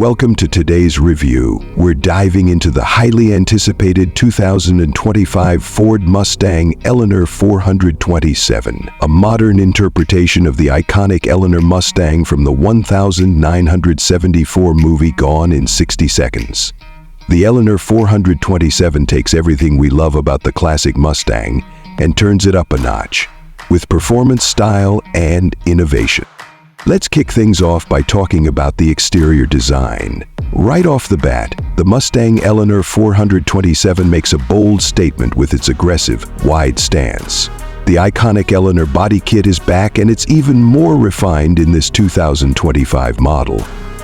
welcome to today's review. We're diving into the highly anticipated 2025 Ford Mustang Eleanor 427, a modern interpretation of the iconic Eleanor Mustang from the 1974 movie Gone in 60 Seconds. The Eleanor 427 takes everything we love about the classic Mustang and turns it up a notch, with performance, style, and innovation. Let's kick things off by talking about the exterior design. Right off the bat, the Mustang Eleanor 427 makes a bold statement with its aggressive, wide stance. The iconic Eleanor body kit is back, and it's even more refined in this 2025 model.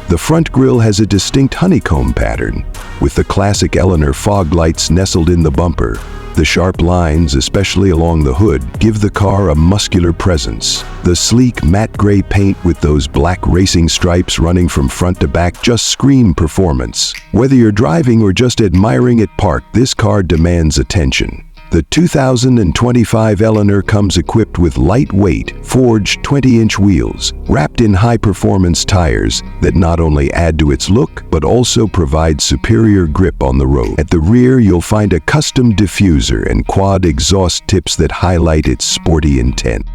The front grille has a distinct honeycomb pattern, with the classic Eleanor fog lights nestled in the bumper. The sharp lines, especially along the hood, give the car a muscular presence. The sleek matte gray paint with those black racing stripes running from front to back just scream performance. Whether you're driving or just admiring it parked, this car demands attention. The 2025 Eleanor comes equipped with lightweight, forged 20-inch wheels, wrapped in high-performance tires that not only add to its look, but also provide superior grip on the road. At the rear, you'll find a custom diffuser and quad exhaust tips that highlight its sporty intent.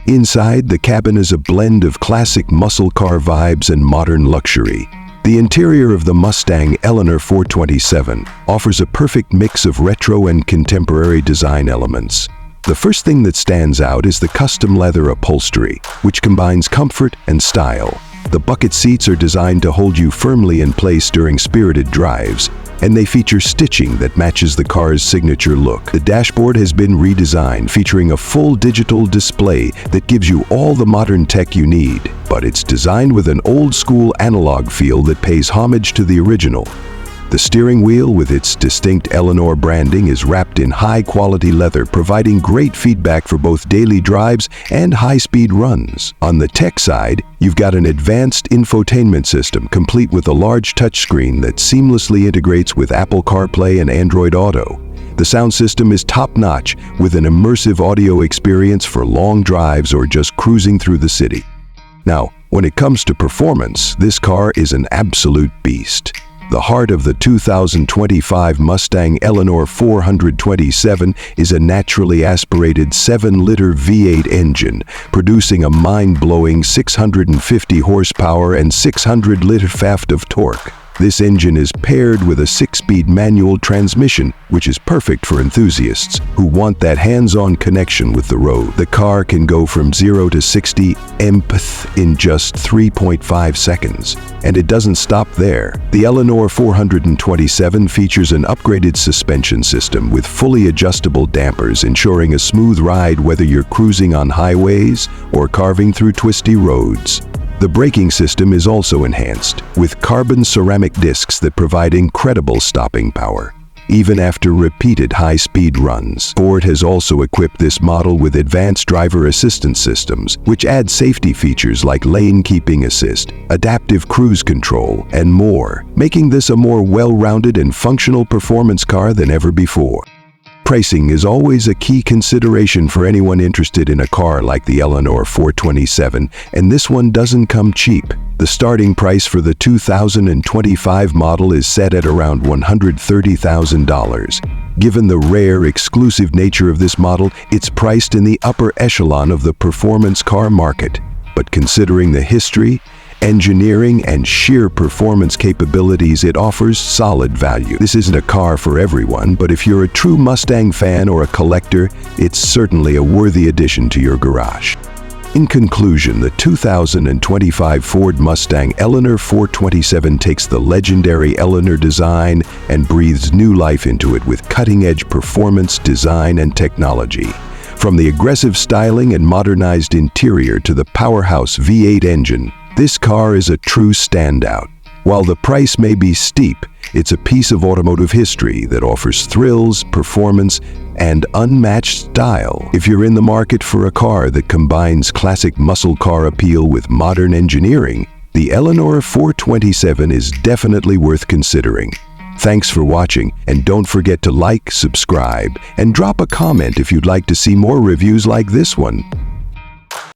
Inside, the cabin is a blend of classic muscle car vibes and modern luxury. The interior of the Mustang Eleanor 427 offers a perfect mix of retro and contemporary design elements. The first thing that stands out is the custom leather upholstery, which combines comfort and style. The bucket seats are designed to hold you firmly in place during spirited drives, and they feature stitching that matches the car's signature look. The dashboard has been redesigned, featuring a full digital display that gives you all the modern tech you need, but it's designed with an old-school analog feel that pays homage to the original. The steering wheel, with its distinct Eleanor branding, is wrapped in high-quality leather, providing great feedback for both daily drives and high-speed runs. On the tech side, you've got an advanced infotainment system, complete with a large touchscreen that seamlessly integrates with Apple CarPlay and Android Auto. The sound system is top-notch, with an immersive audio experience for long drives or just cruising through the city. Now, when it comes to performance, this car is an absolute beast. The heart of the 2025 Mustang Eleanor 427 is a naturally aspirated 7-liter V8 engine, producing a mind-blowing 650 horsepower and 600 litre-feet of torque. This engine is paired with a 6-speed manual transmission, which is perfect for enthusiasts who want that hands-on connection with the road. The car can go from 0 to 60 mph in just 3.5 seconds. And it doesn't stop there. The Eleanor 427 features an upgraded suspension system with fully adjustable dampers, ensuring a smooth ride whether you're cruising on highways or carving through twisty roads. The braking system is also enhanced, with carbon ceramic discs that provide incredible stopping power, even after repeated high-speed runs. Ford has also equipped this model with advanced driver assistance systems, which add safety features like lane keeping assist, adaptive cruise control, and more, making this a more well-rounded and functional performance car than ever before. Pricing is always a key consideration for anyone interested in a car like the Eleanor 427, and this one doesn't come cheap. The starting price for the 2025 model is set at around $130,000. Given the rare, exclusive nature of this model, it's priced in the upper echelon of the performance car market. But considering the history, engineering, and sheer performance capabilities, it offers solid value. This isn't a car for everyone, but if you're a true Mustang fan or a collector, it's certainly a worthy addition to your garage. In conclusion, the 2025 Ford Mustang Eleanor 427 takes the legendary Eleanor design and breathes new life into it with cutting-edge performance, design, and technology. From the aggressive styling and modernized interior to the powerhouse V8 engine, this car is a true standout. While the price may be steep, it's a piece of automotive history that offers thrills, performance, and unmatched style. If you're in the market for a car that combines classic muscle car appeal with modern engineering, the Eleanor 427 is definitely worth considering. Thanks for watching, and don't forget to like, subscribe, and drop a comment if you'd like to see more reviews like this one.